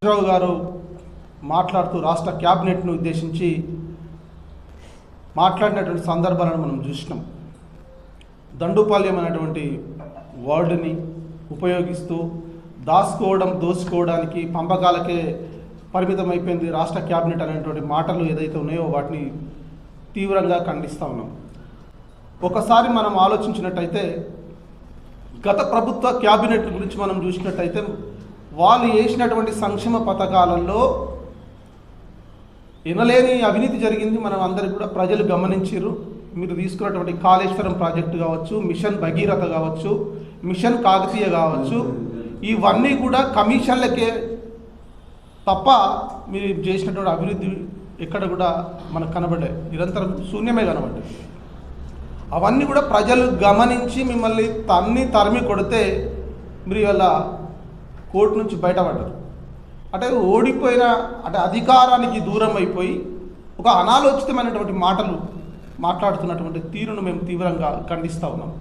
రావు గారు మాట్లాడుతూ రాష్ట్ర క్యాబినెట్ను ఉద్దేశించి మాట్లాడినటువంటి సందర్భాలను మనం చూసినాం. దండుపాల్యం అనేటువంటి వర్డ్ని ఉపయోగిస్తూ దోసుకోవడానికి పంపకాలకే పరిమితం అయిపోయింది రాష్ట్ర క్యాబినెట్ అనేటువంటి మాటలు ఏదైతే ఉన్నాయో వాటిని తీవ్రంగా ఖండిస్తూ ఉన్నాం. ఒకసారి మనం ఆలోచించినట్టయితే గత ప్రభుత్వ క్యాబినెట్ గురించి మనం చూసినట్టయితే వాళ్ళు వేసినటువంటి సంక్షేమ పథకాలలో ఎనలేని అవినీతి జరిగింది. మనం అందరికీ కూడా ప్రజలు గమనించారు. మీరు తీసుకున్నటువంటి కాళేశ్వరం ప్రాజెక్టు కావచ్చు, మిషన్ భగీరథ కావచ్చు, మిషన్ కాకతీయ కావచ్చు, ఇవన్నీ కూడా కమిషన్లకే తప్ప మీరు చేసినటువంటి అభివృద్ధి ఎక్కడ కూడా మనకు కనబడ్డాయి, నిరంతరం శూన్యమే కనబడ్డాయి. అవన్నీ కూడా ప్రజలు గమనించి మిమ్మల్ని తరిమి కొడితే మీరు ఇవాళ కోర్టు నుంచి బయటపడ్డారు. అంటే ఓడిపోయిన అధికారానికి దూరం అయిపోయి ఒక అనాలోచితమైనటువంటి మాటలు మాట్లాడుతున్నటువంటి తీరును మేము తీవ్రంగా ఖండిస్తూ ఉన్నాం.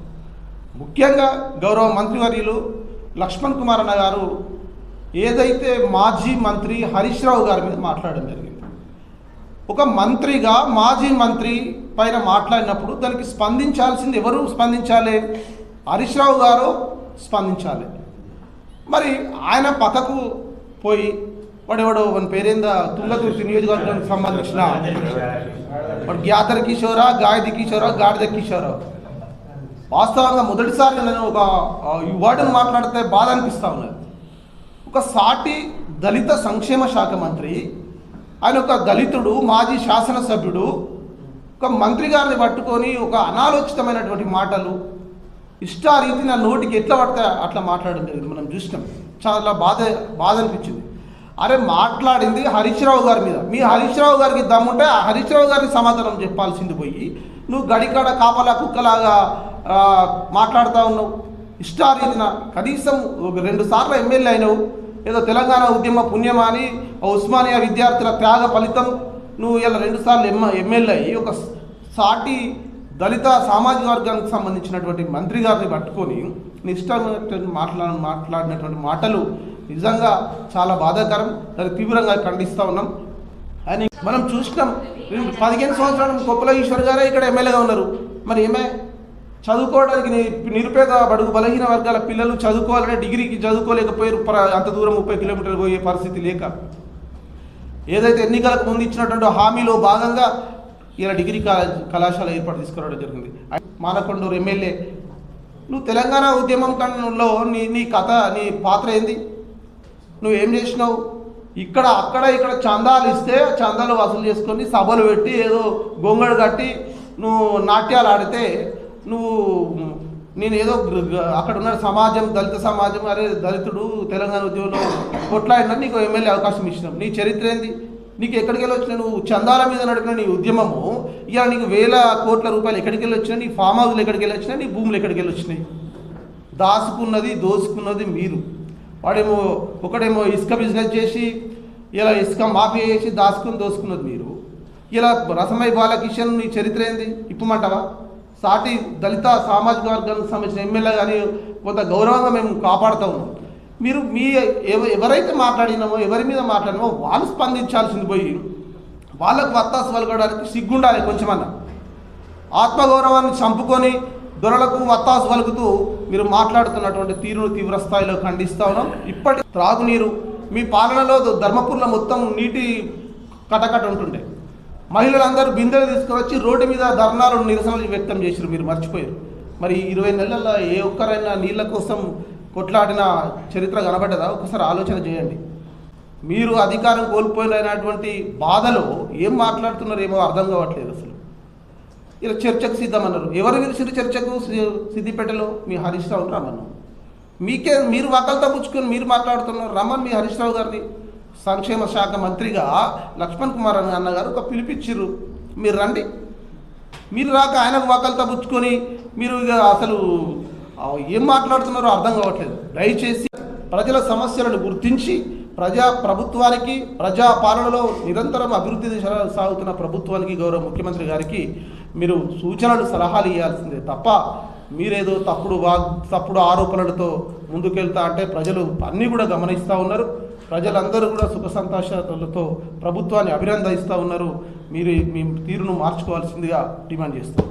ముఖ్యంగా గౌరవ మంత్రివర్యులు లక్ష్మణ్ కుమార్ అన్న గారు ఏదైతే మాజీ మంత్రి హరీష్ రావు గారి మీద మాట్లాడడం జరిగింది. ఒక మంత్రిగా మాజీ మంత్రి పైన మాట్లాడినప్పుడు దానికి స్పందించాల్సింది ఎవరు స్పందించాలి? హరీష్ రావు గారు స్పందించాలి. మరి ఆయన పక్కకు పోయి వాడెవడో వాని పేరేందా తుంగతుర్తి నియోజకవర్గానికి సంబంధించిన వాడు గ్యాదర్ కిషోరా, గాయది కిషోరా, గాడిద కిషోరా. వాస్తవంగా మొదటిసారి నేను ఒక ఈ వర్డ్ను మాట్లాడితే బాధ అనిపిస్తూ ఉన్నది. ఒక సాటి దళిత సంక్షేమ శాఖ మంత్రి, ఆయన ఒక దళితుడు, మాజీ శాసనసభ్యుడు, ఒక మంత్రి గారిని పట్టుకొని ఒక అనాలోచితమైనటువంటి మాటలు ఇష్టారీతి నా నోటికి ఎట్లా పడితే అట్లా మాట్లాడడం జరిగింది. మనం చూసినాం. చాలా బాధ అనిపించింది. అరే మాట్లాడింది హరీష్ రావు గారి మీద. మీ హరీష్ రావు గారికి దమ్ముంటే ఆ హరీష్ రావు గారికి సమాధానం చెప్పాల్సింది పోయి నువ్వు గడికాడ కాపలా కుక్కలాగా మాట్లాడుతూ ఉన్నావు. ఇష్టారీతిన కనీసం 2 సార్లు ఎమ్మెల్యే అయినావు. ఏదో తెలంగాణ ఉద్యమ పుణ్యమా అని ఉస్మానియా విద్యార్థుల త్యాగ ఫలితం నువ్వు ఇలా 2 సార్లు ఎమ్మెల్యే అయ్యి ఒక సాటి దళిత సామాజిక వర్గానికి సంబంధించినటువంటి మంత్రి గారిని పట్టుకొని ఇష్టమైనటువంటి మాట్లాడినటువంటి మాటలు నిజంగా చాలా బాధాకరం. దాన్ని తీవ్రంగా ఖండిస్తూ ఉన్నాం. అని మనం చూసినాం. 15 సంవత్సరాలు కొప్పుల ఈశ్వర్ గారే ఇక్కడ ఎమ్మెల్యేగా ఉన్నారు. మరి ఏమే చదువుకోవడానికి నిరుపేద బడుగు బలహీన వర్గాల పిల్లలు చదువుకోవాలంటే డిగ్రీకి చదువుకోలేకపోయారు. అంత దూరం 30 కిలోమీటర్లు పోయే పరిస్థితి లేక ఏదైతే ఎన్నికలకు ముందు ఇచ్చినటువంటి హామీలో భాగంగా ఇలా డిగ్రీ కళాశాల ఏర్పాటు తీసుకురావడం జరిగింది. మానకొండూరు ఎమ్మెల్యే, నువ్వు తెలంగాణ ఉద్యమం కన్నా నీ కథ, నీ పాత్ర ఏంది? నువ్వేం చేసినావు? ఇక్కడ చందాలు ఇస్తే చందాలు వసూలు చేసుకొని సభలు పెట్టి ఏదో గొంగడు కట్టి నువ్వు నాట్యాలు ఆడితే నేను ఏదో అక్కడ ఉన్న సమాజం, దళిత సమాజం, అరే దళితుడు తెలంగాణ ఉద్యమంలో కొట్లాడినా నీకు ఎమ్మెల్యే అవకాశం ఇచ్చినాం. నీ చరిత్ర ఏంది? నీకు ఎక్కడికి వెళ్ళి వచ్చినా? నువ్వు చందాల మీద నడిపిన నీ ఉద్యమము ఇక నీకు వేల కోట్ల రూపాయలు ఎక్కడికి వెళ్ళి వచ్చినా? నీ ఫామ్ హౌస్లు ఎక్కడికి వెళ్ళి వచ్చినా? నీ భూములు ఎక్కడికి వెళ్ళి వచ్చినాయి? దోసుకున్నది మీరు. ఒకడేమో ఇసుక బిజినెస్ చేసి ఇలా ఇసుక మాఫీ చేసి దోసుకున్నది మీరు. ఇలా రసమై బాలకిషన్ నీ చరిత్ర ఏంది ఇప్పమంటావా? సాటి దళిత సామాజిక వర్గానికి సంబంధించిన ఎమ్మెల్యే కానీ కొంత గౌరవంగా మేము కాపాడుతూ ఉన్నాం. మీరు ఎవరైతే మాట్లాడినామో, ఎవరి మీద మాట్లాడినామో వాళ్ళు స్పందించాల్సింది పోయి వాళ్ళకు వత్తాసు పలకడానికి సిగ్గుండాలి కొంచెమన్నా. ఆత్మగౌరవాన్ని చంపుకొని దొరలకు వత్తాసు పలుకుతూ మీరు మాట్లాడుతున్నటువంటి తీరును తీవ్ర స్థాయిలో ఖండిస్తూ ఉన్నాం. ఇప్పటి త్రాగునీరు మీ పాలనలో ధర్మపురంలో మొత్తం నీటి కటకట ఉంటుండే. మహిళలందరూ బిందెలు తీసుకువచ్చి రోడ్డు మీద ధర్నాలు, నిరసనలు వ్యక్తం చేశారు. మీరు మర్చిపోయారు. మరి 20 నెలల్లో ఏ ఒక్కరైనా నీళ్ళ కోసం కొట్లాడిన చరిత్ర కనబడ్డదా? ఒకసారి ఆలోచన చేయండి. మీరు అధికారం కోల్పోయినటువంటి బాధలో ఏం మాట్లాడుతున్నారేమో అర్థం కావట్లేదు. అసలు ఇలా చర్చకు సిద్ధమన్నారు. ఎవరు పిలిచిరు చర్చకు? సిద్దిపేటలో మీ హరీష్ రావు రమ్మను. మీరు వకలతో పుచ్చుకొని మీరు మాట్లాడుతున్నారు. రమ్మని మీ హరీష్ రావు గారిని సంక్షేమ శాఖ మంత్రిగా లక్ష్మణ్ కుమార్ అన్న గారు ఒక పిలిపించిర్రు. మీరు రండి. మీరు రాక ఆయనకు వకలతో పుచ్చుకొని మీరు ఇక అసలు ఏం మాట్లాడుతున్నారో అర్థం కావట్లేదు. దయచేసి ప్రజల సమస్యలను గుర్తించి ప్రభుత్వానికి, ప్రజా పాలనలో నిరంతరం అభివృద్ధి దిశలో సాగుతున్న ప్రభుత్వానికి, గౌరవ ముఖ్యమంత్రి గారికి మీరు సూచనలు, సలహాలు ఇవ్వాల్సిందే తప్ప మీరేదో తప్పుడు ఆరోపణలతో ముందుకెళ్తా అంటే ప్రజలు అన్నీ కూడా గమనిస్తూ ఉన్నారు. ప్రజలందరూ కూడా సుఖ సంతోషాలతో ప్రభుత్వాన్ని అభినందిస్తూ ఉన్నారు. మీరు మీ తీరును మార్చుకోవాల్సిందిగా డిమాండ్ చేస్తాం.